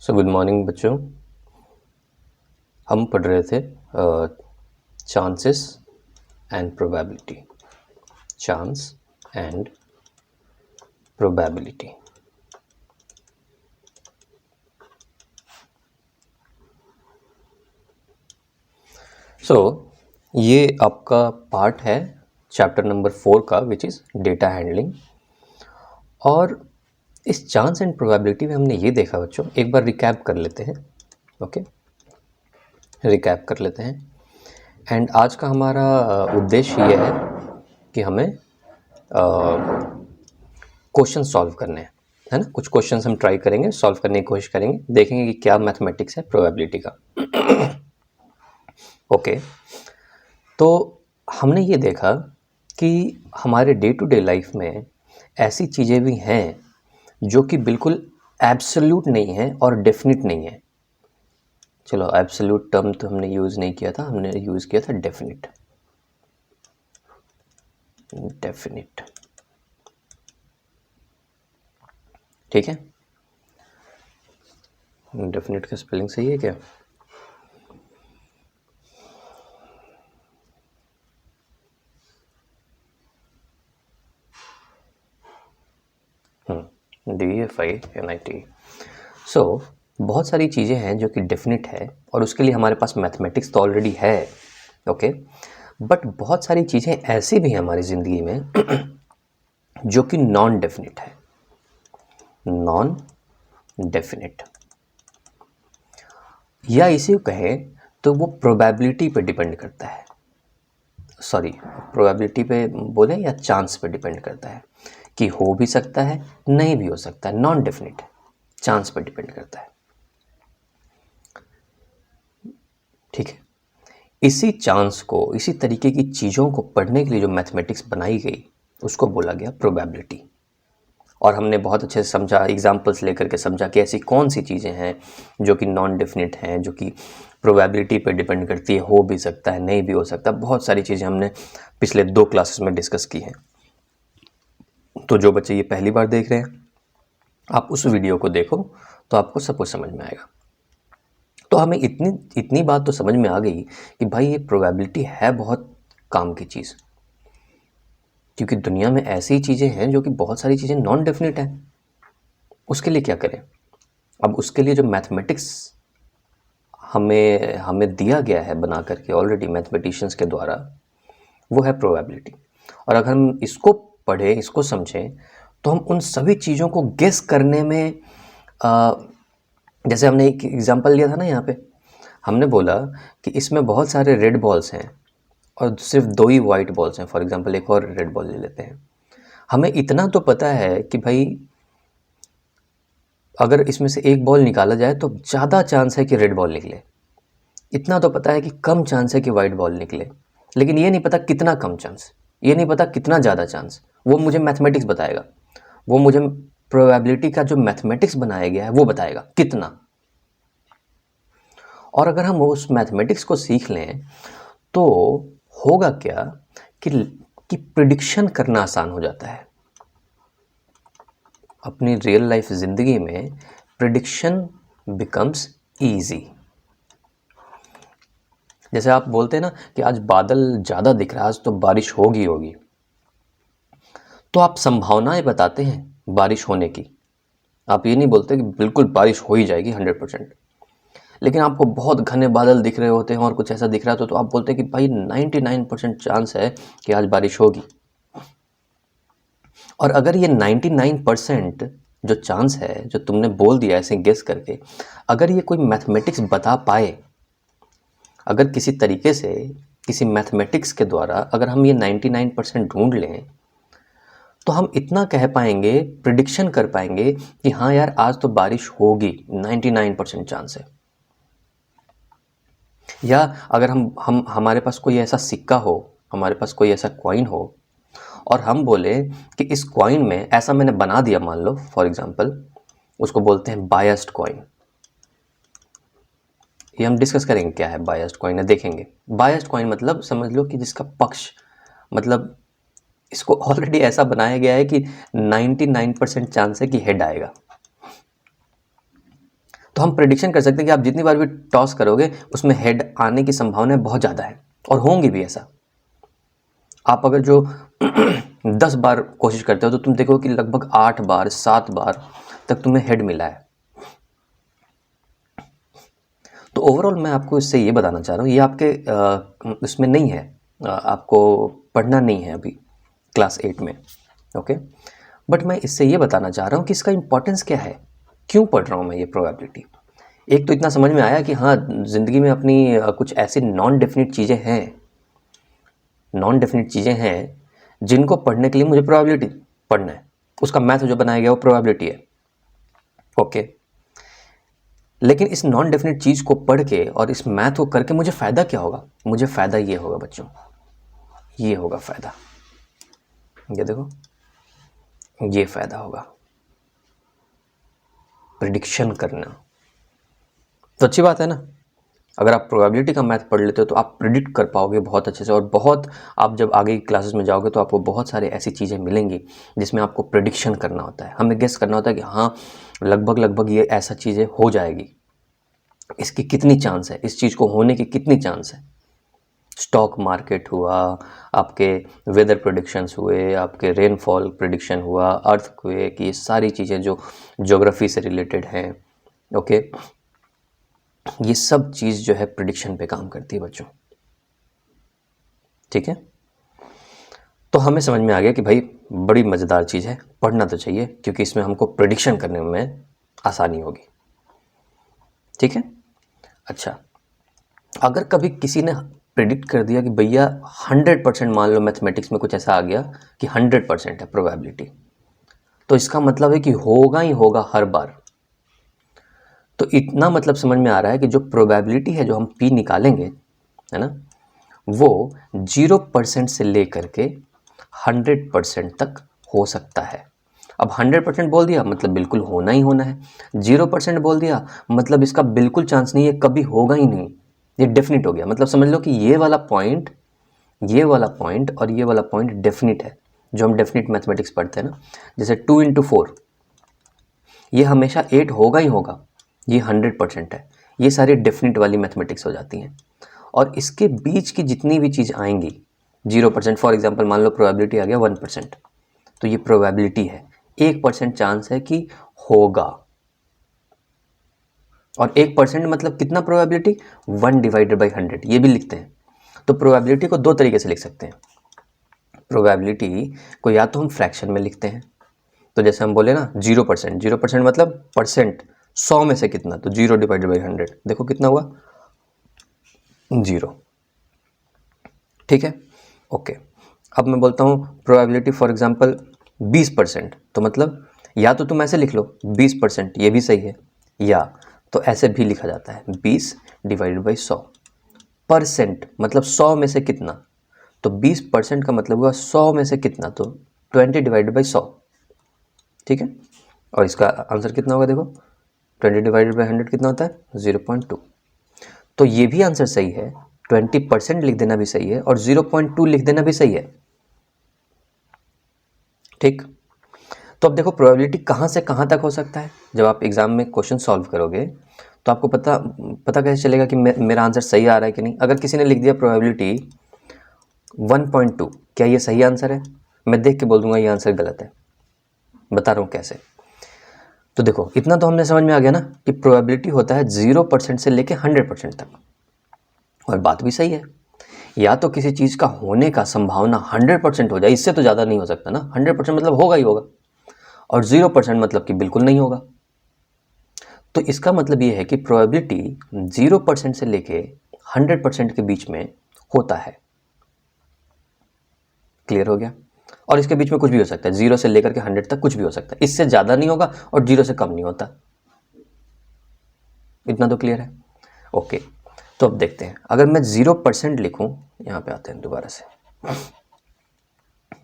Good morning बच्चों। हम पढ़ रहे थे chances and probability. Chance and probability. ये आपका पार्ट है चैप्टर नंबर 4 का, विच इज़ डेटा हैंडलिंग। और इस चांस एंड प्रोबेबिलिटी में हमने ये देखा बच्चों, एक बार रिकैप कर लेते हैं। ओके, रिकैप कर लेते हैं। एंड आज का हमारा उद्देश्य ये है कि हमें क्वेश्चन सॉल्व करने हैं, है ना। कुछ क्वेश्चंस हम ट्राई करेंगे, सॉल्व करने की कोशिश करेंगे, देखेंगे कि क्या मैथमेटिक्स है प्रोबेबिलिटी का। ओके, तो हमने ये देखा कि हमारे डे टू डे लाइफ में ऐसी चीज़ें भी हैं जो कि बिल्कुल एब्सोल्यूट नहीं है और डेफिनिट नहीं है। चलो, एब्सोल्यूट टर्म तो हमने यूज़ नहीं किया था, हमने यूज़ किया था डेफिनिट। डेफिनिट, ठीक है। डेफिनिट का स्पेलिंग सही है क्या? DEFINIT। बहुत सारी चीज़ें हैं जो कि डेफिनिट है और उसके लिए हमारे पास मैथमेटिक्स तो ऑलरेडी है। ओके, बट बहुत सारी चीज़ें ऐसी भी हैं हमारी ज़िंदगी में जो कि नॉन डेफिनिट है। नॉन डेफिनिट, या इसी को कहें तो वो प्रोबेबिलिटी पे डिपेंड करता है। सॉरी, प्रोबेबिलिटी पे बोले या चांस पे डिपेंड करता है कि हो भी सकता है, नहीं भी हो सकता है। नॉन डेफिनिट चांस पे डिपेंड करता है, ठीक है। इसी चांस को, इसी तरीके की चीज़ों को पढ़ने के लिए जो मैथमेटिक्स बनाई गई उसको बोला गया प्रोबेबिलिटी। और हमने बहुत अच्छे से समझा, एग्जांपल्स लेकर के समझा कि ऐसी कौन सी चीज़ें हैं जो कि नॉन डेफिनिट हैं, जो कि प्रोबेबिलिटी पे डिपेंड करती है, हो भी सकता है, नहीं भी हो सकता। बहुत सारी चीज़ें हमने पिछले 2 क्लासेस में डिस्कस की हैं। तो जो बच्चे ये पहली बार देख रहे हैं, आप उस वीडियो को देखो तो आपको सब कुछ समझ में आएगा। तो हमें इतनी बात तो समझ में आ गई कि भाई ये प्रोबेबिलिटी है बहुत काम की चीज़, क्योंकि दुनिया में ऐसी चीज़ें हैं जो कि बहुत सारी चीज़ें नॉन डेफिनिट हैं। उसके लिए क्या करें? अब उसके लिए जो मैथमेटिक्स हमें दिया गया है बना करके ऑलरेडी मैथमेटिशियंस के द्वारा, वो है प्रोबेबिलिटी। और अगर हम इसको पढ़ें, इसको समझें, तो हम उन सभी चीज़ों को गेस करने में जैसे हमने एक एग्जांपल लिया था ना, यहाँ पे हमने बोला कि इसमें बहुत सारे रेड बॉल्स हैं और सिर्फ 2 ही वाइट बॉल्स हैं। फॉर एग्जांपल एक और रेड बॉल ले लेते हैं। हमें इतना तो पता है कि भाई अगर इसमें से एक बॉल निकाला जाए तो ज़्यादा चांस है कि रेड बॉल निकले। इतना तो पता है कि कम चांस है कि वाइट बॉल निकले, लेकिन ये नहीं पता कितना कम चांस, ये नहीं पता कितना ज़्यादा चांस। वो मुझे मैथमेटिक्स बताएगा, वो मुझे प्रोबेबिलिटी का जो मैथमेटिक्स बनाया गया है वो बताएगा कितना। और अगर हम उस मैथमेटिक्स को सीख लें तो होगा क्या कि प्रिडिक्शन करना आसान हो जाता है। अपनी रियल लाइफ ज़िंदगी में प्रिडिक्शन बिकम्स ईजी। जैसे आप बोलते हैं ना कि आज बादल ज़्यादा दिख रहा है, आज तो बारिश होगी होगी, तो आप संभावनाएं बताते हैं बारिश होने की। आप ये नहीं बोलते कि बिल्कुल बारिश हो ही जाएगी 100%, लेकिन आपको बहुत घने बादल दिख रहे होते हैं और कुछ ऐसा दिख रहा है तो आप बोलते हैं कि भाई 99% चांस है कि आज बारिश होगी। और अगर ये 99% जो चांस है जो तुमने बोल दिया ऐसे गेस करके, अगर ये कोई मैथमेटिक्स बता पाए, अगर किसी तरीके से किसी मैथमेटिक्स के द्वारा अगर हम ये 99% ढूंढ लें, तो हम इतना कह पाएंगे, प्रिडिक्शन कर पाएंगे कि हाँ यार आज तो बारिश होगी, 99% चांस है। या अगर हम हमारे पास कोई ऐसा सिक्का हो, हमारे पास कोई ऐसा कॉइन हो और हम बोले कि इस कॉइन में ऐसा मैंने बना दिया, मान लो फॉर एग्जांपल, उसको बोलते हैं बायस्ड कॉइन। ये हम डिस्कस करेंगे क्या है बायस्ड कॉइन है, देखेंगे। बायस्ड कॉइन मतलब समझ लो कि जिसका पक्ष, मतलब इसको ऑलरेडी ऐसा बनाया गया है कि 99% चांस है कि हेड आएगा। तो हम प्रेडिक्शन कर सकते हैं कि आप जितनी बार भी टॉस करोगे उसमें हेड आने की संभावना बहुत ज़्यादा है, और होंगी भी ऐसा। आप अगर जो 10 बार कोशिश करते हो तो तुम देखो कि लगभग 8 बार 7 बार तक तुम्हें हेड मिला है। तो ओवरऑल मैं आपको इससे ये बताना चाह रहा हूँ, ये आपके इसमें नहीं है, आपको पढ़ना नहीं है अभी क्लास 8 में, ओके। बट मैं इससे ये बताना चाह रहा हूँ कि इसका इम्पोर्टेंस क्या है, क्यों पढ़ रहा हूँ मैं ये प्रोबेबिलिटी। एक तो इतना समझ में आया कि हाँ, ज़िंदगी में अपनी कुछ ऐसी नॉन डेफिनिट चीज़ें हैं जिनको पढ़ने के लिए मुझे प्रोबेबिलिटी पढ़ना है। उसका मैथ जो बनाया गया वो प्रोबेबिलिटी है, ओके। लेकिन इस नॉन डेफिनिट चीज़ को पढ़ के और इस मैथ को करके मुझे फ़ायदा क्या होगा? मुझे फ़ायदा ये होगा बच्चों, ये होगा फ़ायदा, ये देखो, ये फ़ायदा होगा प्रेडिक्शन करना। तो अच्छी बात है ना, अगर आप प्रोबेबिलिटी का मैथ पढ़ लेते हो तो आप प्रिडिक्ट कर पाओगे बहुत अच्छे से, और बहुत आप जब आगे की क्लासेस में जाओगे तो आपको बहुत सारे ऐसी चीज़ें मिलेंगी जिसमें आपको प्रेडिक्शन करना होता है, हमें गेस करना होता है कि हाँ लगभग ये ऐसा चीज़ें हो जाएगी, इसकी कितनी चांस है, इस चीज़ को होने की कितनी चांस है। स्टॉक मार्केट हुआ, आपके वेदर प्रेडिक्शंस हुए, आपके रेनफॉल प्रेडिक्शन हुआ, अर्थक्वेक, ये सारी चीज़ें जो ज्योग्राफी से रिलेटेड हैं, ओके, ये सब चीज़ जो है प्रेडिक्शन पे काम करती है बच्चों, ठीक है। तो हमें समझ में आ गया कि भाई बड़ी मज़ेदार चीज़ है, पढ़ना तो चाहिए क्योंकि इसमें हमको प्रेडिक्शन करने में आसानी होगी, ठीक है। अच्छा, अगर कभी किसी ने प्रेडिक्ट कर दिया कि भैया 100%, मान लो मैथमेटिक्स में कुछ ऐसा आ गया कि 100% है प्रोबेबिलिटी, तो इसका मतलब है कि होगा ही होगा हर बार। तो इतना मतलब समझ में आ रहा है कि जो प्रोबेबिलिटी है जो हम P निकालेंगे, है ना, वो 0% से लेकर के 100% तक हो सकता है। अब 100% बोल दिया मतलब बिल्कुल होना ही होना है, 0% बोल दिया मतलब इसका बिल्कुल चांस नहीं है, कभी होगा ही नहीं, ये डेफिनिट हो गया। मतलब समझ लो कि ये वाला पॉइंट और ये वाला पॉइंट डेफिनिट है, जो हम डेफिनिट मैथमेटिक्स पढ़ते हैं ना, जैसे 2 × 4 ये हमेशा 8 होगा ही होगा, ये 100% है। ये सारी डेफिनिट वाली मैथमेटिक्स हो जाती हैं। और इसके बीच की जितनी भी चीज़ आएंगी 0%, फॉर एग्जांपल मान लो प्रोबेबिलिटी आ गया 1%, तो ये प्रोबेबिलिटी है, 1% चांस है कि होगा। और 1% मतलब कितना प्रोबेबिलिटी? 1/100, ये भी लिखते हैं। तो प्रोबेबिलिटी को 2 तरीके से लिख सकते हैं। प्रोबेबिलिटी को या तो हम फ्रैक्शन में लिखते हैं, तो जैसे हम बोले ना 0% मतलब परसेंट, 100 में से कितना, तो 0/100, देखो कितना हुआ, 0, ठीक है, ओके। अब मैं बोलता हूँ प्रोबेबिलिटी फॉर एग्जांपल 20%, तो मतलब या तो तुम ऐसे लिख लो 20%, ये भी सही है, या तो ऐसे भी लिखा जाता है 20/100%, मतलब 100 में से कितना, तो 20% का मतलब हुआ 100 में से कितना, तो 20/100, ठीक है। और इसका आंसर कितना होगा, देखो 20/100 कितना होता है, 0.2। तो ये भी आंसर सही है, 20% लिख देना भी सही है और 0.2 लिख देना भी सही है, ठीक। तो अब देखो प्रोबेबिलिटी कहाँ से कहाँ तक हो सकता है। जब आप एग्जाम में क्वेश्चन सॉल्व करोगे तो आपको पता कैसे चलेगा कि मेरा आंसर सही आ रहा है कि नहीं। अगर किसी ने लिख दिया प्रोबेबिलिटी 1.2, क्या ये सही आंसर है? मैं देख के बोल दूंगा ये आंसर गलत है, बता रहा हूँ कैसे। तो देखो इतना तो हमने समझ में आ गया ना कि प्रोबेबिलिटी होता है 0% से लेके 100% तक, और बात भी सही है। या तो किसी चीज़ का होने का संभावना 100% हो जाए, इससे तो ज़्यादा नहीं हो सकता ना, 100% मतलब होगा ही होगा, और 0% मतलब कि बिल्कुल नहीं होगा। तो इसका मतलब ये है कि प्रोबेबिलिटी 0% से लेके 100% के बीच में होता है। क्लियर हो गया? और इसके बीच में कुछ भी हो सकता है, 0 से लेकर के 100 तक कुछ भी हो सकता है, इससे ज़्यादा नहीं होगा और 0 से कम नहीं होता। इतना तो क्लियर है, ओके। तो अब देखते हैं, अगर मैं 0% लिखूं, यहाँ पे आते हैं दोबारा से,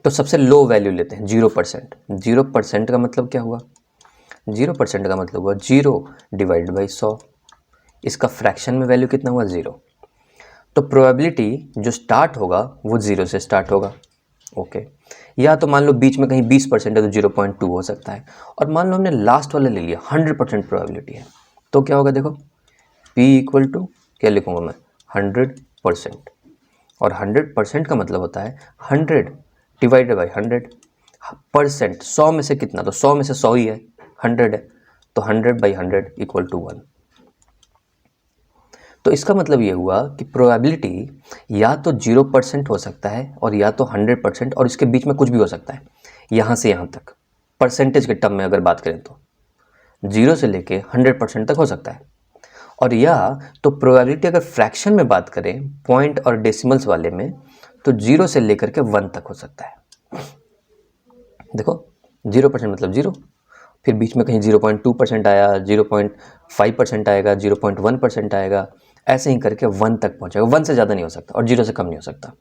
तो सबसे लो वैल्यू लेते हैं 0%। 0% का मतलब क्या हुआ? 0% का मतलब हुआ 0/100। इसका फ्रैक्शन में वैल्यू कितना हुआ? 0। तो प्रोबेबिलिटी जो स्टार्ट होगा वो 0 से स्टार्ट होगा, ओके। या तो मान लो बीच में कहीं 20% है तो 0.2 हो सकता है। और मान लो हमने लास्ट वाला ले लिया 100% प्रोबेबिलिटी है, तो क्या होगा देखो, P इक्वल टू क्या लिखूँगा मैं, 100%। और 100% का मतलब होता है 100 डिवाइडेड बाई 100%। 100 में से कितना, तो 100 में से 100 ही है, 100 है, तो 100/100 इक्वल टू 1। तो इसका मतलब ये हुआ कि प्रोबेबिलिटी या तो 0% हो सकता है और या तो 100%, और इसके बीच में कुछ भी हो सकता है। यहाँ से यहाँ तक परसेंटेज के टर्म में अगर बात करें तो 0 से लेके 100% तक हो सकता है। और या तो प्रोबेबिलिटी अगर फ्रैक्शन में बात करें, पॉइंट और डेसिमल्स वाले में, तो 0 से लेकर के 1 तक हो सकता है। देखो 0% मतलब 0, फिर बीच में कहीं 0.2% आया, 0.5% आएगा, 0.1% आएगा, ऐसे ही करके 1 तक पहुंचेगा। 1 से ज़्यादा नहीं हो सकता और 0 से कम नहीं हो सकता।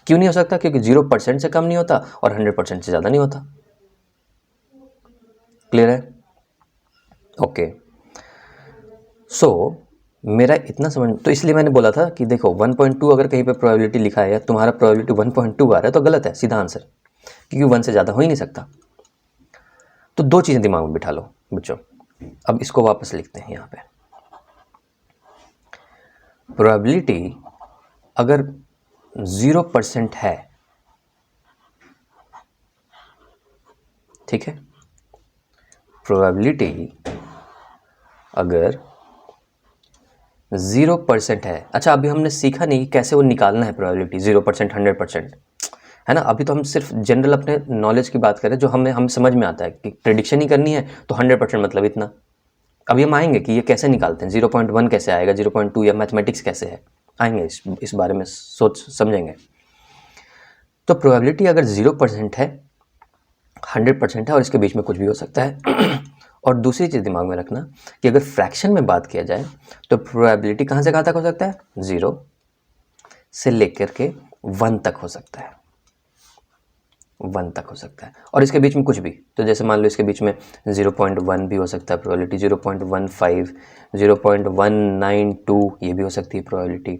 क्यों नहीं हो सकता? क्योंकि 0% से कम नहीं होता और 100% से ज़्यादा नहीं होता। क्लियर है? ओके, सो मेरा इतना समझ, तो इसलिए मैंने बोला था कि देखो 1.2 अगर कहीं पे प्रोबेबिलिटी लिखा है, तुम्हारा प्रोबेबिलिटी 1.2 आ रहा है, तो गलत है सीधा आंसर, क्योंकि 1 से ज़्यादा हो ही नहीं सकता। तो दो चीज़ें दिमाग में बिठा लो बच्चों। अब इसको वापस लिखते हैं यहाँ पे। प्रोबेबिलिटी अगर 0% है, ठीक है, प्रोबेबिलिटी अगर 0% है। अच्छा, अभी हमने सीखा नहीं कैसे वो निकालना है प्रोबेबिलिटी 0%, 100%, है ना। अभी तो हम सिर्फ जनरल अपने नॉलेज की बात करें, जो हम समझ में आता है कि प्रेडिक्शन ही करनी है तो 100% मतलब इतना। अभी हम आएंगे कि ये कैसे निकालते हैं, 0.1 कैसे आएगा, 0.2 या मैथमेटिक्स कैसे है, आएंगे इस बारे में सोच समझेंगे। तो प्रोबेबिलिटी अगर 0% है, 100% है, और इसके बीच में कुछ भी हो सकता है। और दूसरी चीज़ दिमाग में रखना कि अगर फ्रैक्शन में बात किया जाए तो प्रोबेबिलिटी कहाँ से कहाँ तक हो सकता है, 0 से लेकर के 1 तक हो सकता है, 1 तक हो सकता है, और इसके बीच में कुछ भी। तो जैसे मान लो इसके बीच में 0.1 भी हो सकता है प्रोबेबिलिटी, 0.15, 0.192 ये भी हो सकती है प्रोबेबिलिटी,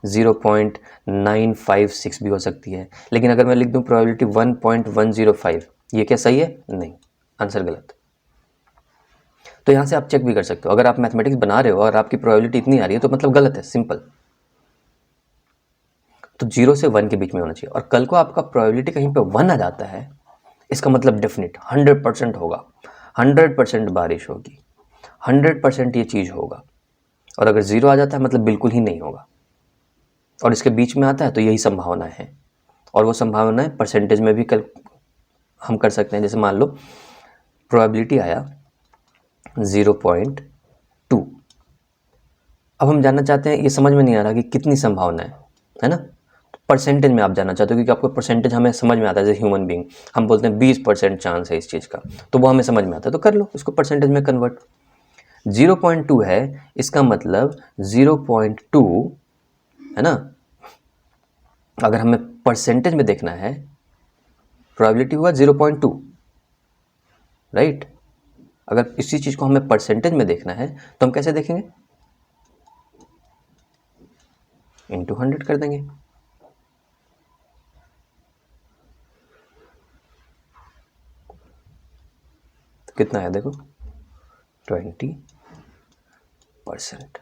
0.956 भी हो सकती है। लेकिन अगर मैं लिख दूं प्रोबेबिलिटी 1.105, ये क्या सही है? नहीं, आंसर गलत। तो यहाँ से आप चेक भी कर सकते हो, अगर आप मैथमेटिक्स बना रहे हो और आपकी प्रोबेबिलिटी इतनी आ रही है तो मतलब गलत है, सिंपल। तो 0 से 1 के बीच में होना चाहिए। और कल को आपका प्रोबेबिलिटी कहीं पे 1 आ जाता है, इसका मतलब डेफिनेट 100% होगा, 100% बारिश होगी, 100% ये चीज़ होगा। और अगर 0 आ जाता है मतलब बिल्कुल ही नहीं होगा, और इसके बीच में आता है तो यही संभावना है। और वो संभावनाएं परसेंटेज में भी कल हम कर सकते हैं। जैसे मान लो प्रोबेबिलिटी आया 0.2, अब हम जानना चाहते हैं, ये समझ में नहीं आ रहा कि कितनी संभावना है ना। परसेंटेज में आप जानना चाहते हो, क्योंकि आपको परसेंटेज हमें समझ में आता है। जैसे ह्यूमन बीइंग हम बोलते हैं 20% चांस है इस चीज़ का, तो वो हमें समझ में आता है, तो कर लो उसको परसेंटेज में कन्वर्ट। 0.2 है, इसका मतलब 0.2 है ना। अगर हमें परसेंटेज में देखना है, प्रोबेबिलिटी हुआ 0.2, राइट। अगर इसी चीज़ को हमें परसेंटेज में देखना है तो हम कैसे देखेंगे, इंटू 100 कर देंगे। तो कितना है देखो, 20%,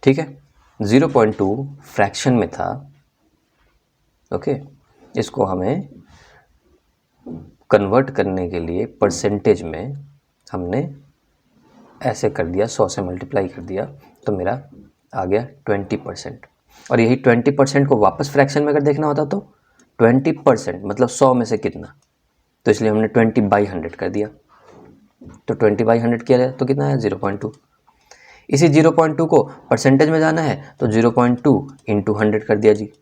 ठीक है। 0.2 फ्रैक्शन में था, ओके। इसको हमें कन्वर्ट करने के लिए परसेंटेज में हमने ऐसे कर दिया, 100 से मल्टीप्लाई कर दिया, तो मेरा आ गया 20%। और यही 20% को वापस फ्रैक्शन में अगर देखना होता तो 20% मतलब 100 में से कितना, तो इसलिए हमने 20/100 कर दिया। तो 20/100 किया जाए तो कितना है, 0.2। इसी 0.2 को परसेंटेज में जाना है तो 0.2 इंटू 100 कर दिया जी,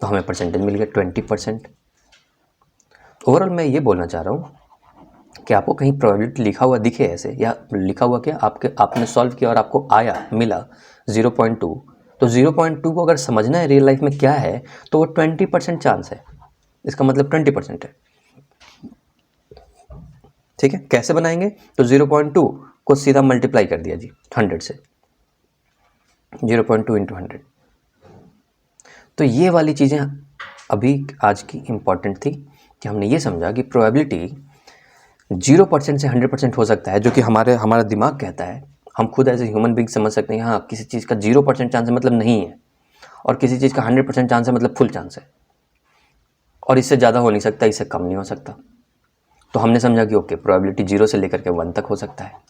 तो हमें परसेंटेज मिल गया 20%। ओवरऑल मैं ये बोलना चाह रहा हूँ कि आपको कहीं प्रोबेबिलिटी लिखा हुआ दिखे ऐसे, या लिखा हुआ क्या आपने सॉल्व किया और आपको आया मिला 0.2, तो 0.2 को अगर समझना है रियल लाइफ में क्या है, तो वो 20% चांस है, इसका मतलब 20% है, ठीक है। कैसे बनाएंगे, तो 0.2 को सीधा मल्टीप्लाई कर दिया जी 100 से, 0.2 इंटू 100। तो ये वाली चीज़ें अभी आज की इम्पॉर्टेंट थी, कि हमने ये समझा कि प्रोबेबिलिटी 0% से 100% हो सकता है, जो कि हमारा दिमाग कहता है। हम खुद एज ए ह्यूमन बीइंग समझ सकते हैं हाँ किसी चीज़ का 0% चांस है मतलब नहीं है, और किसी चीज़ का 100% चांस है मतलब फुल चांस है, और इससे ज़्यादा हो नहीं सकता, इससे कम नहीं हो सकता। तो हमने समझा कि ओके प्रोबेबिलिटी 0 से लेकर के 1 तक हो सकता है,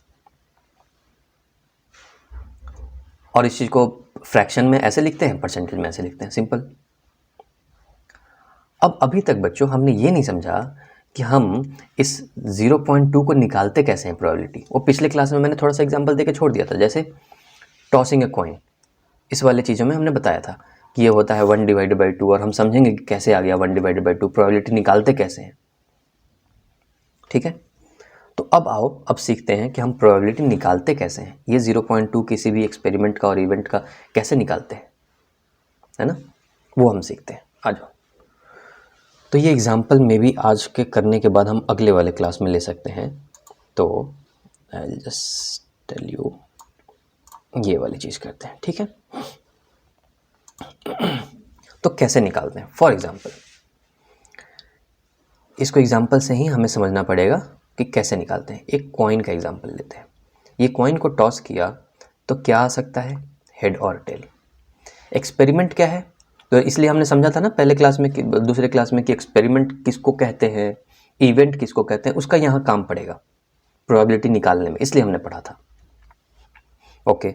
और इस चीज़ को फ्रैक्शन में ऐसे लिखते हैं, परसेंटेज में ऐसे लिखते हैं, सिंपल। अब अभी तक बच्चों हमने ये नहीं समझा कि हम इस 0.2 को निकालते कैसे हैं प्रोबेबिलिटी। वो पिछले क्लास में मैंने थोड़ा सा एग्जांपल देके छोड़ दिया था, जैसे टॉसिंग ए कॉइन, इस वाले चीज़ों में हमने बताया था कि ये होता है 1/2, और हम समझेंगे कि कैसे आ गया 1/2, प्रोबेबिलिटी निकालते कैसे हैं। ठीक है, तो अब आओ अब सीखते हैं कि हम प्रोबेबिलिटी निकालते कैसे हैं, ये 0.2 किसी भी एक्सपेरिमेंट का और इवेंट का कैसे निकालते हैं, है ना, वो हम सीखते हैं। आ जाओ। तो ये एग्जाम्पल में भी आज के करने के बाद हम अगले वाले क्लास में ले सकते हैं। तो I will just tell you, ये वाली चीज़ करते हैं, ठीक है। तो कैसे निकालते हैं, फॉर एग्जाम्पल इसको एग्जाम्पल से ही हमें समझना पड़ेगा कि कैसे निकालते हैं। एक कॉइन का एग्जाम्पल लेते हैं। ये कॉइन को टॉस किया तो क्या आ सकता है, हेड और टेल। एक्सपेरिमेंट क्या है, तो इसलिए हमने समझा था ना पहले क्लास में कि दूसरे क्लास में कि एक्सपेरिमेंट किसको कहते हैं, इवेंट किसको कहते हैं, उसका यहाँ काम पड़ेगा प्रोबेबिलिटी निकालने में, इसलिए हमने पढ़ा था। ओके,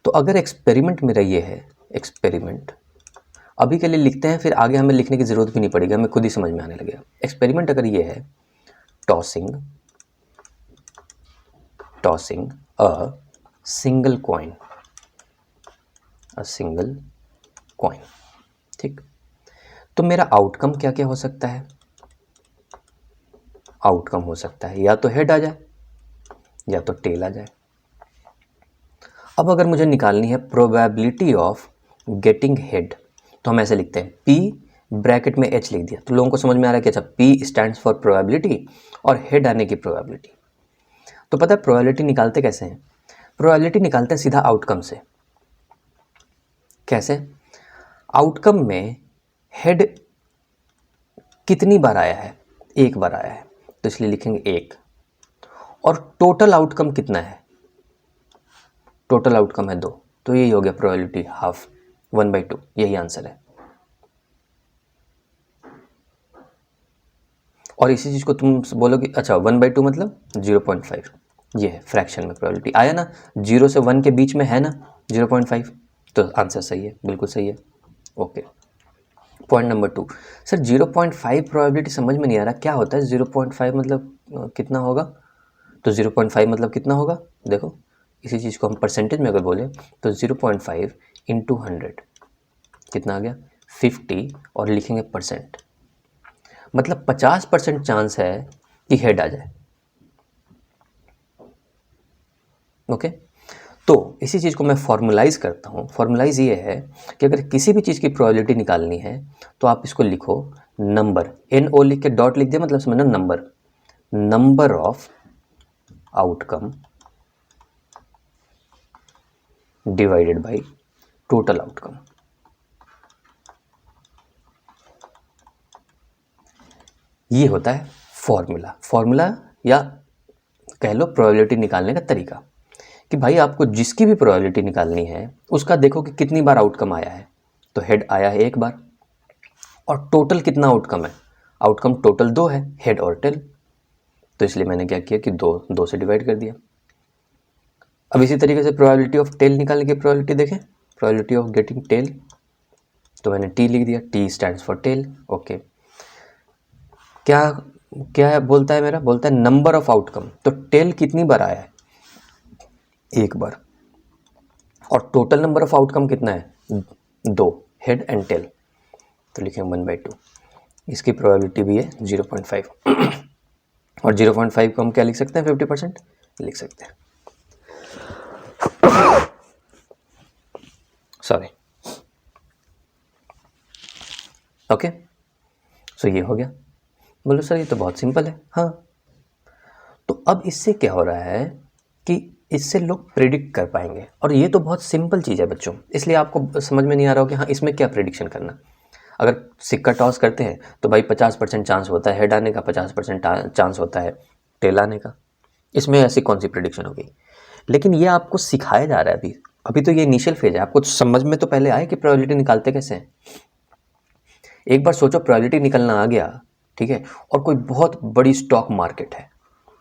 तो अगर एक्सपेरिमेंट मेरा ये है, एक्सपेरिमेंट अभी के लिए लिखते हैं, फिर आगे हमें लिखने की ज़रूरत भी नहीं पड़ेगी, हमें खुद ही समझ में आने लगेगा। एक्सपेरिमेंट अगर ये है, टॉसिंग अ सिंगल कॉइन, ठीक। तो मेरा आउटकम क्या क्या हो सकता है, आउटकम हो सकता है या तो हेड आ जाए या तो टेल आ जाए। अब अगर मुझे निकालनी है प्रोबेबिलिटी ऑफ गेटिंग हेड, तो हम ऐसे लिखते हैं P ब्रैकेट में H लिख दिया, तो लोगों को समझ में आ रहा है कि अच्छा P स्टैंड्स फॉर प्रोबेबिलिटी और हेड आने की प्रोबेबिलिटी। तो पता है प्रोबेबिलिटी निकालते कैसे हैं, प्रोबेबिलिटी निकालते हैं सीधा आउटकम से। कैसे, आउटकम में हेड कितनी बार आया है, एक बार आया है, तो इसलिए लिखेंगे 1, और टोटल आउटकम कितना है, टोटल आउटकम है 2, तो यही हो गया प्रोबेबिलिटी हाफ, 1/2, यही आंसर है। और इसी चीज़ को तुम बोलोगे अच्छा 1/2 मतलब 0.5, ये है फ्रैक्शन में प्रोबेबिलिटी आया ना, 0 से 1 के बीच में है ना 0.5, तो आंसर सही है, बिल्कुल सही है। Okay, point number 2, sir 0.5 probability समझ में नहीं आ रहा, क्या होता है 0.5 मतलब कितना होगा, तो 0.5 मतलब कितना होगा, देखो इसी चीज़ को हम परसेंटेज में अगर बोले तो 0.5 इंटू 100 कितना आ गया 50, और लिखेंगे परसेंट, मतलब 50% चांस है कि हेड आ जाए। ओके, तो इसी चीज़ को मैं फॉर्मुलाइज करता हूँ। फॉर्मुलाइज ये है कि अगर किसी भी चीज़ की प्रोबेबिलिटी निकालनी है तो आप इसको लिखो नंबर, NO लिख के डॉट लिख दिया मतलब समझना number of outcome divided by total outcome. ये होता है फॉर्मूला या कह लो प्रोबेबिलिटी निकालने का तरीका, कि भाई आपको जिसकी भी प्रोबेबिलिटी निकालनी है उसका देखो कि कितनी बार आउटकम आया है, तो हेड आया है 1 बार, और टोटल कितना आउटकम है, आउटकम टोटल 2 है, हेड और टेल, तो इसलिए मैंने क्या किया कि 2 से डिवाइड कर दिया। अब इसी तरीके से प्रोबेबिलिटी ऑफ टेल निकालने की प्रोबेबिलिटी देखें, प्रोबेबिलिटी ऑफ गेटिंग टेल, तो मैंने T लिख दिया, T stands for tail. Okay, क्या बोलता है मेरा, बोलता है नंबर ऑफ आउटकम, तो टेल कितनी बार आया है, 1 बार, और टोटल नंबर ऑफ आउटकम कितना है 2, हेड एंड टेल, तो लिखें 1/2। इसकी प्रोबेबिलिटी भी है 0.5 और 0.5 को हम क्या लिख सकते हैं, 50% लिख सकते हैं, सॉरी। ओके, सो ये हो गया। बोलो सर ये तो बहुत सिंपल है। हाँ, तो अब इससे क्या हो रहा है कि इससे लोग प्रिडिक्ट कर पाएंगे, और ये तो बहुत सिंपल चीज़ है बच्चों, इसलिए आपको समझ में नहीं आ रहा हो कि हाँ इसमें क्या प्रिडिक्शन करना। अगर सिक्का टॉस करते हैं तो भाई 50% चांस होता है हेड आने का, 50% चांस होता है टेल आने का। इसमें ऐसी कौन सी प्रेडिक्शन होगी? लेकिन ये आपको सिखाया जा रहा है अभी अभी तो ये इनिशियल फेज है, आपको समझ में तो पहले आए कि प्रोबेबिलिटी निकालते कैसे हैं। एक बार सोचो प्रोबेबिलिटी निकलना आ गया, ठीक है, और कोई बहुत बड़ी स्टॉक मार्केट है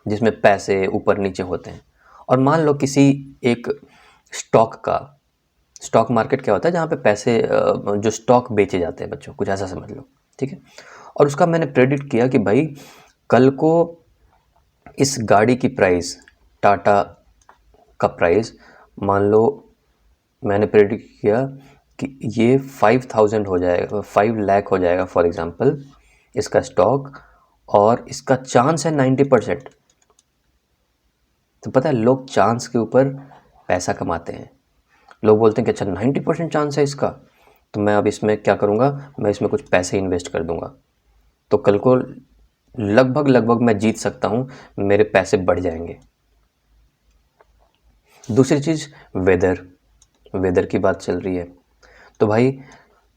जिसमें पैसे ऊपर नीचे होते हैं, और मान लो किसी एक स्टॉक मार्केट क्या होता है जहाँ पे पैसे जो स्टॉक बेचे जाते हैं बच्चों, कुछ ऐसा समझ लो, ठीक है। और उसका मैंने प्रेडिक्ट किया कि भाई कल को इस गाड़ी की प्राइस, टाटा का प्राइस, मान लो मैंने प्रेडिक्ट किया कि ये 5,000 हो जाएगा, 5 लाख हो जाएगा फॉर एग्जांपल इसका स्टॉक, और इसका चांस है 90%। तो पता है लोग चांस के ऊपर पैसा कमाते हैं। लोग बोलते हैं कि अच्छा 90% चांस है इसका, तो मैं अब इसमें क्या करूँगा, मैं इसमें कुछ पैसे इन्वेस्ट कर दूँगा, तो कल को लगभग मैं जीत सकता हूँ, मेरे पैसे बढ़ जाएंगे। दूसरी चीज़ वेदर की बात चल रही है, तो भाई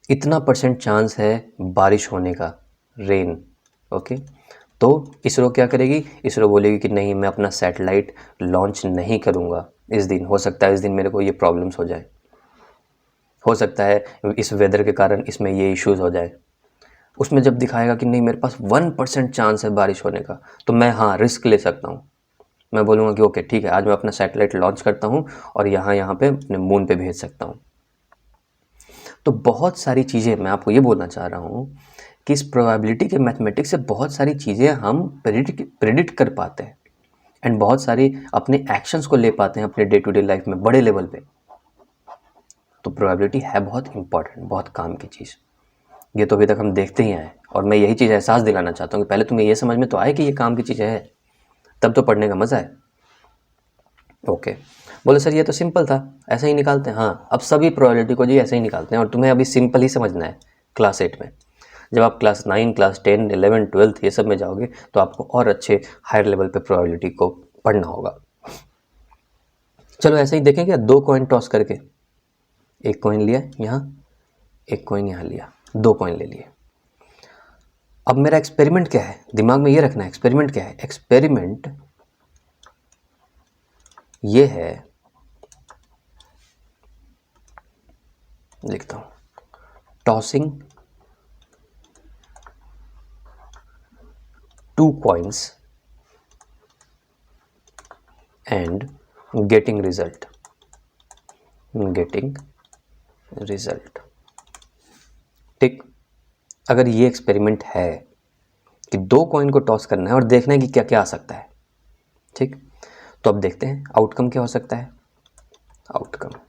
इतना % चांस है बारिश होने का, रेन, ओके। तो इसरो क्या करेगी, इसरो बोलेगी कि नहीं मैं अपना सैटेलाइट लॉन्च नहीं करूँगा इस दिन, हो सकता है इस दिन मेरे को ये प्रॉब्लम्स हो जाए, हो सकता है इस वेदर के कारण इसमें ये इश्यूज़ हो जाए। उसमें जब दिखाएगा कि नहीं मेरे पास 1% चांस है बारिश होने का, तो मैं हाँ रिस्क ले सकता हूँ। मैं बोलूँगा कि ओके ठीक है, आज मैं अपना सैटेलाइट लॉन्च करता हूँ और यहाँ पे अपने मून पे भेज सकता हूँ। तो बहुत सारी चीज़ें, मैं आपको ये बोलना चाह रहा हूँ कि इस प्रोबेबिलिटी के मैथमेटिक्स से बहुत सारी चीज़ें हम प्रेडिक्ट कर पाते हैं, एंड बहुत सारी अपने एक्शंस को ले पाते हैं अपने डे टू डे लाइफ में बड़े लेवल पे। तो प्रोबेबिलिटी है बहुत इंपॉर्टेंट, बहुत काम की चीज़। ये तो अभी तक हम देखते ही आए, और मैं यही चीज़ एहसास दिलाना चाहता हूँ कि पहले तुम्हें ये समझ में तो आए कि ये काम की चीज़ है, तब तो पढ़ने का मज़ा है। ओके, बोले सर ये तो सिंपल था, ऐसे ही निकालते हैं। हाँ, अब सभी प्रोबेबिलिटी को जी ऐसे ही निकालते हैं, और तुम्हें अभी सिंपल ही समझना है। क्लास 8 में, जब आप क्लास 9, क्लास 10, 11, 12 ये सब में जाओगे तो आपको और अच्छे हायर लेवल पे प्रोबेबिलिटी को पढ़ना होगा। चलो ऐसे ही देखेंगे, 2 कॉइन टॉस करके, एक कॉइन लिया यहाँ, एक कॉइन यहाँ लिया, 2 कॉइन ले लिए। अब मेरा एक्सपेरिमेंट क्या है, दिमाग में ये रखना है। एक्सपेरिमेंट क्या है? एक्सपेरिमेंट ये है, लिखता हूँ, tossing 2 coins and getting result। ठीक, अगर ये एक्सपेरिमेंट है कि 2 कॉइन को टॉस करना है और देखना है कि क्या क्या आ सकता है, ठीक, तो अब देखते हैं आउटकम क्या हो सकता है। आउटकम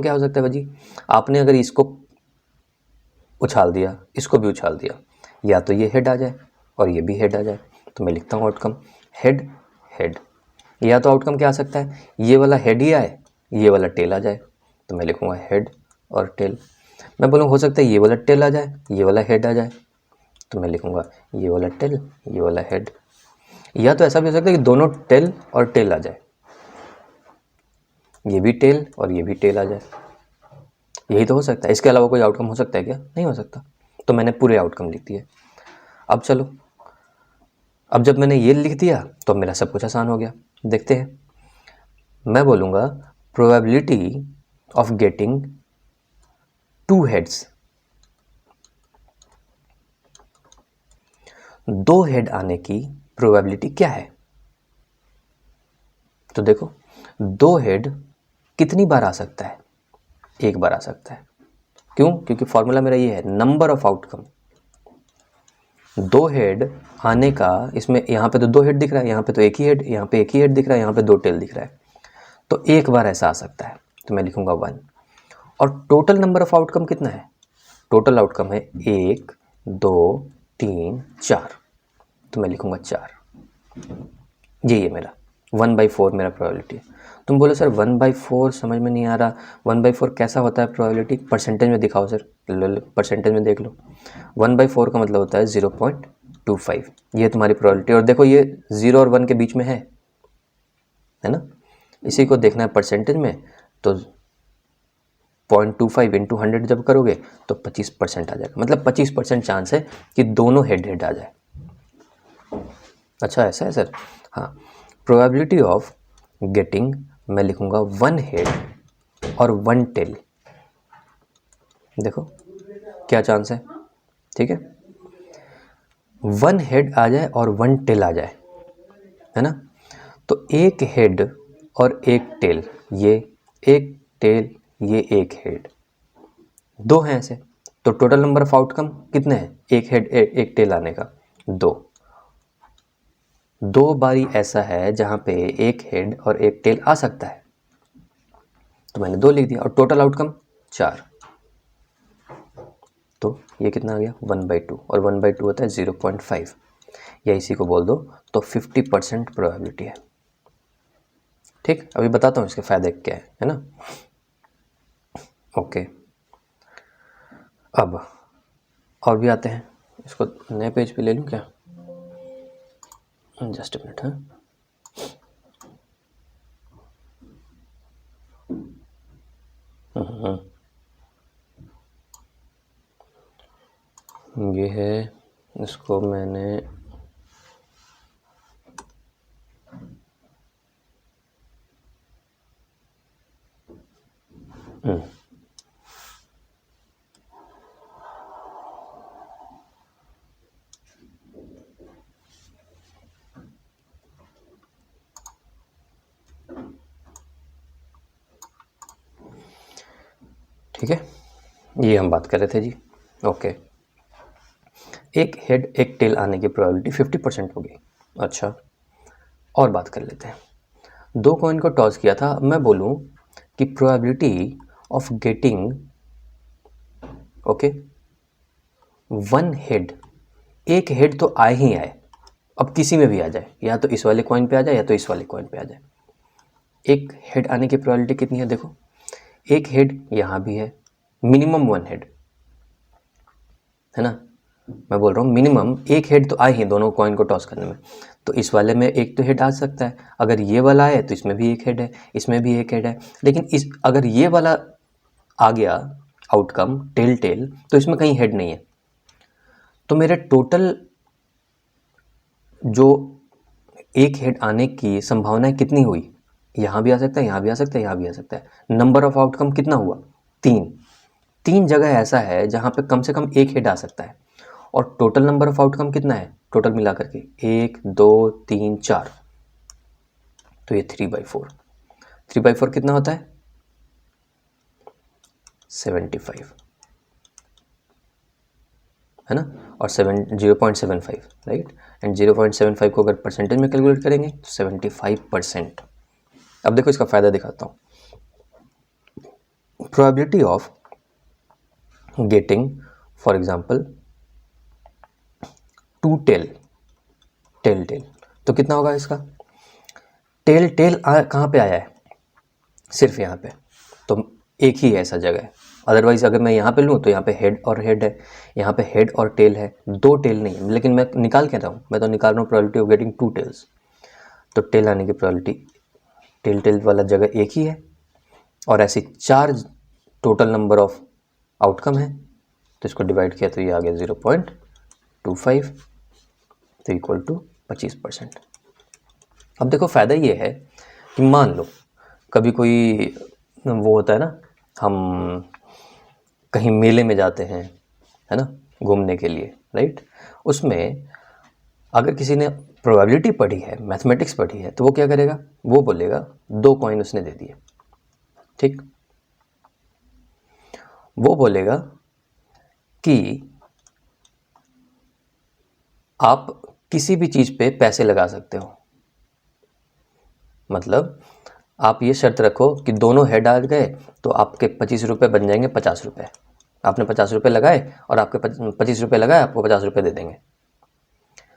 क्या हो सकता है भाजी? आपने अगर इसको उछाल दिया, इसको भी उछाल दिया, या तो ये हेड आ जाए और ये भी हेड आ जाए, तो मैं लिखता हूँ आउटकम हेड हेड। या तो आउटकम क्या आ सकता है, ये वाला हेड ही आए, ये वाला टेल आ जाए, तो मैं लिखूँगा हेड और टेल। मैं बोलूँ हो सकता है ये वाला टेल आ जाए, ये वाला हेड आ जाए, तो मैं लिखूँगा ये वाला टेल, ये वाला हेड। या तो ऐसा भी हो सकता है कि दोनों टेल और टेल आ जाए, ये भी टेल और ये भी टेल आ जाए। यही तो हो सकता है, इसके अलावा कोई आउटकम हो सकता है क्या? नहीं हो सकता। तो मैंने पूरे आउटकम लिख दिए। अब चलो, अब जब मैंने ये लिख दिया तो मेरा सब कुछ आसान हो गया। देखते हैं, मैं बोलूँगा probability of getting 2 heads, 2 head आने की प्रोबेबिलिटी क्या है? तो देखो 2 हेड कितनी बार आ सकता है? एक बार आ सकता है। क्यों? क्योंकि फॉर्मूला मेरा ये है, नंबर ऑफ आउटकम। 2 हेड आने का, इसमें यहाँ पे तो 2 हेड दिख रहा है, यहाँ पे तो एक ही हेड, यहाँ पे एक ही हेड दिख रहा है, यहाँ पे 2 टेल दिख रहा है, तो एक बार ऐसा आ सकता है, तो मैं लिखूँगा 1। और टोटल नंबर ऑफ आउटकम कितना है? टोटल आउटकम है 1, 2, 3, 4, तो मैं लिखूँगा 4। यही है मेरा 1/4 मेरा प्रोबेबिलिटी है। तुम बोलो सर 1/4 समझ में नहीं आ रहा, 1/4 कैसा होता है प्रोबेबिलिटी? परसेंटेज में दिखाओ सर, परसेंटेज में देख लो। 1/4 का मतलब होता है 0.25, ये तुम्हारी प्रोबेबिलिटी। और देखो ये 0 और 1 के बीच में है ना, इसी को देखना है परसेंटेज में, तो 0.25 इंटू 100 जब करोगे तो 25% आ जाएगा, मतलब 25% चांस है कि दोनों हेड हेड आ जाए। अच्छा ऐसा है सर? हाँ, प्रोबेबिलिटी ऑफ गेटिंग मैं लिखूँगा 1 हेड और 1 टेल। देखो क्या चांस है, ठीक है, 1 हेड आ जाए और 1 टेल आ जाए, है ना। तो एक हेड और एक टेल, ये एक टेल, ये एक हेड, दो हैं ऐसे, तो टोटल नंबर ऑफ आउटकम कितने हैं? एक हेड एक टेल आने का दो बारी ऐसा है जहाँ पे एक हेड और एक टेल आ सकता है, तो मैंने 2 लिख दिया, और टोटल आउटकम 4, तो ये कितना आ गया 1/2, और 1/2 होता है 0.5, या इसी को बोल दो तो 50% प्रोबेबिलिटी है। ठीक, अभी बताता हूँ इसके फ़ायदे क्या है ना। ओके, अब और भी आते हैं, इसको नए पेज पे ले लूँ क्या? Just minute. हाँ, ये है, इसको मैंने ठीक है, ये हम बात कर रहे थे जी। ओके, एक हेड एक टेल आने की प्रोबेबिलिटी 50% हो गई। अच्छा, और बात कर लेते हैं। 2 कॉइन को टॉस किया था, मैं बोलूं कि probability of getting okay 1 head, एक हेड तो आए ही आए, अब किसी में भी आ जाए, या तो इस वाले कॉइन पे आ जाए या तो इस वाले कॉइन पे आ जाए। एक हेड आने की प्रोबेबिलिटी कितनी है? देखो, एक हेड यहाँ भी है, मिनिमम 1 हेड है ना, मैं बोल रहा हूँ मिनिमम एक हेड तो आए ही दोनों कॉइन को टॉस करने में, तो इस वाले में एक तो हेड आ सकता है, अगर ये वाला आए तो इसमें भी एक हेड है, इसमें भी एक हेड है, लेकिन इस अगर ये वाला आ गया आउटकम टेल टेल, तो इसमें कहीं हेड नहीं है, तो मेरे टोटल जो एक हेड आने की संभावना कितनी हुई? यहाँ भी आ सकता है, यहाँ भी आ सकता है, यहाँ भी आ सकता है। नंबर ऑफ आउटकम कितना हुआ? 3 जगह ऐसा है जहाँ पे कम से कम एक हेड आ सकता है, और टोटल नंबर ऑफ आउटकम कितना है टोटल मिला करके? 1 2 3 4, तो ये 3/4, 3/4 कितना होता है? 75, है ना, और 0.75, राइट, एंड 0.75 को अगर परसेंटेज में कैलकुलेट करेंगे तो 75%। अब देखो इसका फ़ायदा दिखाता हूँ। Probability of getting for example 2 tail, तो कितना होगा इसका? टेल कहाँ पे आया है? सिर्फ यहाँ पे, तो एक ही ऐसा जगह है, अदरवाइज अगर मैं यहाँ पे लूँ तो यहाँ पे हेड और हेड है, यहाँ पे हेड और टेल है, 2 टेल नहीं है, लेकिन मैं निकाल के रहा हूँ, मैं तो निकाल रहा हूँ प्रोबेबिलिटी ऑफ गेटिंग 2 टेल्स, तो टेल आने की प्रोबेबिलिटी टेल वाला जगह एक ही है, और ऐसे 4 टोटल नंबर ऑफ आउटकम है, तो इसको डिवाइड किया तो ये आ गया 0.25, तो इक्वल टू 25%। अब देखो फ़ायदा ये है कि मान लो कभी कोई वो होता है ना, हम कहीं मेले में जाते हैं, है ना, घूमने के लिए, राइट, उसमें अगर किसी ने प्रोबेबिलिटी पढ़ी है, मैथमेटिक्स पढ़ी है, तो वो क्या करेगा? वो बोलेगा 2 कॉइन उसने दे दिए, ठीक, वो बोलेगा कि आप किसी भी चीज़ पे पैसे लगा सकते हो, मतलब आप ये शर्त रखो कि दोनों हेड आ गए तो आपके 25 रुपये बन जाएंगे 50 रुपये, आपने 50 रुपये लगाए और आपके 25 रुपये लगाए, आपको 50 रुपये दे देंगे।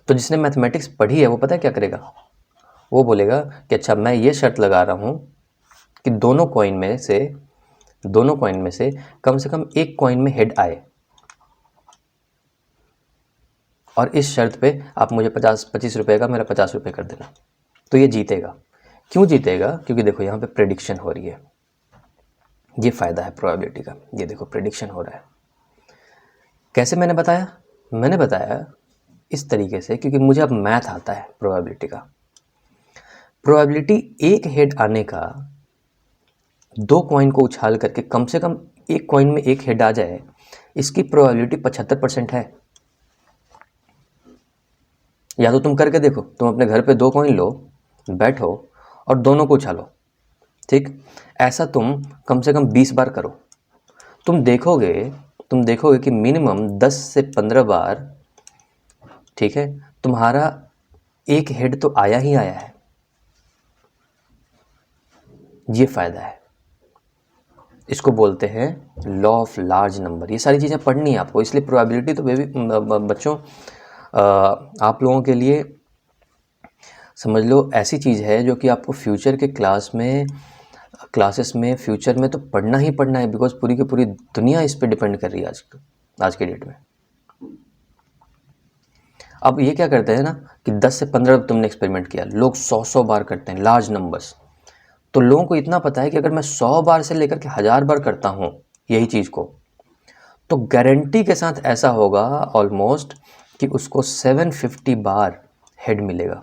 तो जिसने मैथमेटिक्स पढ़ी है वो पता है क्या करेगा? वो बोलेगा कि अच्छा मैं ये शर्त लगा रहा हूँ कि दोनों कॉइन में से कम से कम एक कॉइन में हेड आए, और इस शर्त पे आप मुझे 25 रुपये का मेरा 50 रुपये कर देना, तो ये जीतेगा। क्यों जीतेगा? क्योंकि देखो यहाँ पे प्रेडिक्शन हो रही है, ये फ़ायदा है प्रोबेबिलिटी का। ये देखो प्रेडिक्शन हो रहा है। कैसे मैंने बताया इस तरीके से, क्योंकि मुझे अब मैथ आता है प्रोबेबिलिटी का। प्रोबेबिलिटी एक हेड आने का, 2 कॉइन को उछाल करके कम से कम एक कॉइन में एक हेड आ जाए, इसकी प्रोबेबिलिटी 75% है। या तो तुम करके देखो, तुम अपने घर पे 2 कॉइन लो, बैठो और दोनों को उछालो, ठीक। ऐसा तुम कम से कम 20 बार करो। तुम देखोगे कि मिनिमम 10 से 15 बार, ठीक है, तुम्हारा एक हेड तो आया ही आया है। ये फ़ायदा है, इसको बोलते हैं लॉ ऑफ लार्ज नंबर। ये सारी चीज़ें पढ़नी है आपको, इसलिए प्रोबेबिलिटी तो बच्चों आप लोगों के लिए समझ लो ऐसी चीज़ है जो कि आपको फ्यूचर के क्लासेस में फ्यूचर में तो पढ़ना ही पढ़ना है, बिकॉज पूरी की पूरी दुनिया इस पर डिपेंड कर रही है आज के डेट में। अब ये क्या करते हैं ना कि 10 से 15 तुमने एक्सपेरिमेंट किया, लोग 100 बार करते हैं, लार्ज नंबर्स। तो लोगों को इतना पता है कि अगर मैं 100 बार से लेकर के 1000 बार करता हूँ यही चीज़ को, तो गारंटी के साथ ऐसा होगा ऑलमोस्ट कि उसको 750 बार हेड मिलेगा।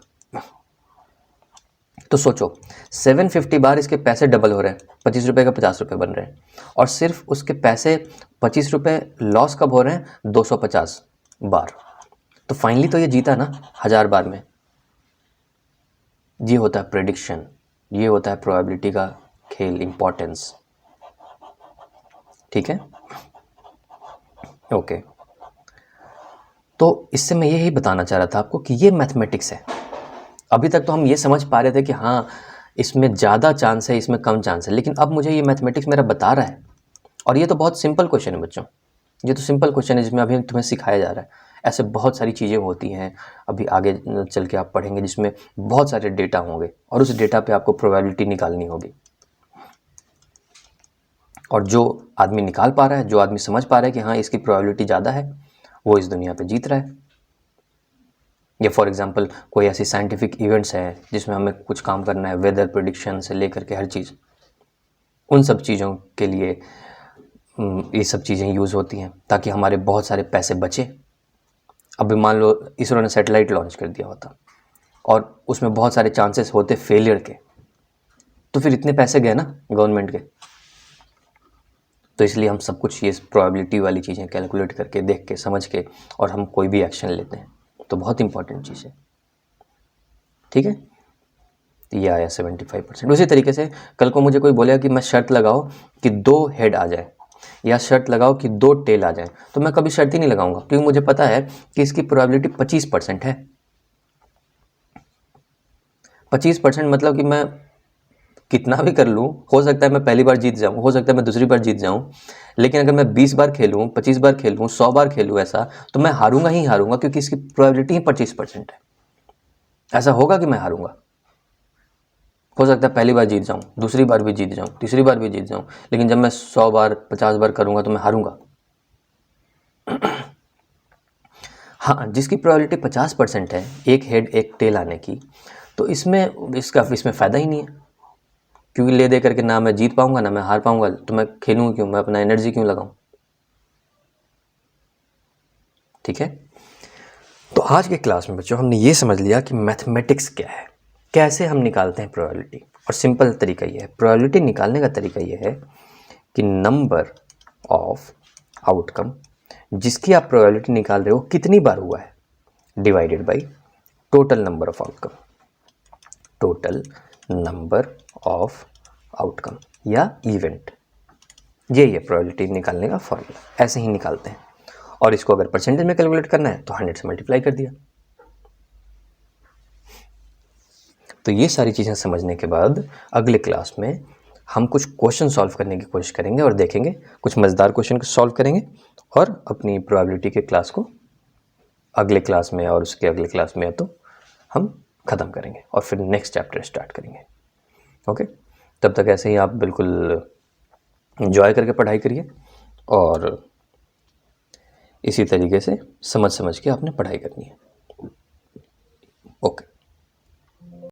तो सोचो 750 बार इसके पैसे डबल हो रहे हैं, 25 रुपये का 50 रुपये बन रहे हैं, और सिर्फ उसके पैसे 25 रुपये लॉस कब हो रहे हैं, 250 बार। तो फाइनली तो ये जीता ना 1000 बार में। ये होता है प्रेडिक्शन, ये होता है प्रोबेबिलिटी का खेल, इंपॉर्टेंस, ठीक है, ओके। तो इससे मैं यही बताना चाह रहा था आपको कि ये मैथमेटिक्स है। अभी तक तो हम ये समझ पा रहे थे कि हाँ इसमें ज़्यादा चांस है, इसमें कम चांस है, लेकिन अब मुझे ये मैथमेटिक्स मेरा बता रहा है। और ये तो बहुत सिंपल क्वेश्चन है बच्चों, ये तो सिंपल क्वेश्चन है जिसमें अभी तुम्हें सिखाया जा रहा है। ऐसे बहुत सारी चीज़ें होती हैं, अभी आगे चल के आप पढ़ेंगे, जिसमें बहुत सारे डेटा होंगे और उस डेटा पे आपको प्रोबेबिलिटी निकालनी होगी। और जो आदमी निकाल पा रहा है, जो आदमी समझ पा रहा है कि हाँ इसकी प्रोबेबिलिटी ज़्यादा है, वो इस दुनिया पे जीत रहा है। या फॉर एग्जांपल कोई ऐसी साइंटिफिक इवेंट्स हैं जिसमें हमें कुछ काम करना है, वेदर प्रेडिक्शन से लेकर के हर चीज़, उन सब चीज़ों के लिए ये सब चीज़ें यूज़ होती हैं ताकि हमारे बहुत सारे पैसे बचे। अभी मान लो इसरो ने सैटेलाइट लॉन्च कर दिया होता और उसमें बहुत सारे चांसेस होते फेलियर के, तो फिर इतने पैसे गए ना गवर्नमेंट के। तो इसलिए हम सब कुछ ये प्रोबेबिलिटी वाली चीज़ें कैलकुलेट करके, देख के, समझ के, और हम कोई भी एक्शन लेते हैं, तो बहुत इंपॉर्टेंट चीज़ है, ठीक है। तो ये आया 75%। उसी तरीके से कल को मुझे कोई बोलेगा कि मैं शर्त लगाओ कि 2 हेड आ जाए, या शर्त लगाओ कि 2 टेल आ जाए, तो मैं कभी शर्त ही नहीं लगाऊंगा, क्योंकि मुझे पता है कि इसकी प्रोबेबिलिटी 25% है। 25% मतलब कि मैं कितना भी कर लूँ, हो सकता है मैं पहली बार जीत जाऊँ, हो सकता है मैं दूसरी बार जीत जाऊँ, लेकिन अगर मैं 20 बार खेलूँ, 25 बार खेलूँ, 100 बार खेलूँ ऐसा, तो मैं हारूंगा ही हारूंगा, क्योंकि इसकी प्रोबेबिलिटी ही 25% है। ऐसा होगा कि मैं हारूंगा। हो सकता है पहली बार जीत जाऊँ, दूसरी बार भी जीत जाऊँ, तीसरी बार भी जीत जाऊँ, लेकिन जब मैं 100 बार 50 बार करूँगा तो मैं हारूंगा। हाँ, जिसकी प्रोबेबिलिटी 50% है एक हेड एक टेल आने की, तो इसमें फ़ायदा ही नहीं है, क्योंकि ले दे करके ना मैं जीत पाऊंगा ना मैं हार पाऊंगा, तो मैं खेलूँ क्यों, मैं अपना एनर्जी क्यों लगाऊं, ठीक है। तो आज के क्लास में बच्चों हमने ये समझ लिया कि मैथमेटिक्स क्या है, कैसे हम निकालते हैं प्रोबेबिलिटी। और सिंपल तरीका ये है, प्रोबेबिलिटी निकालने का तरीका ये है कि नंबर ऑफ आउटकम जिसकी आप प्रोबेबिलिटी निकाल रहे हो कितनी बार हुआ है, divided by total number of outcome, total number of outcome या इवेंट। ये प्रोबेबिलिटी निकालने का फॉर्मूला, ऐसे ही निकालते हैं। और इसको अगर परसेंटेज में कैलकुलेट करना है तो 100 से मल्टीप्लाई कर दिया। तो ये सारी चीज़ें समझने के बाद अगले क्लास में हम कुछ क्वेश्चन सॉल्व करने की कोशिश करेंगे और देखेंगे, कुछ मज़ेदार क्वेश्चन को सॉल्व करेंगे और अपनी प्रोबेबिलिटी के क्लास को अगले क्लास में और उसके अगले क्लास में तो हम ख़त्म करेंगे और फिर नेक्स्ट चैप्टर स्टार्ट करेंगे। ओके, तब तक ऐसे ही आप बिल्कुल एंजॉय करके पढ़ाई करिए और इसी तरीके से समझ के आपने पढ़ाई करनी है। ओके।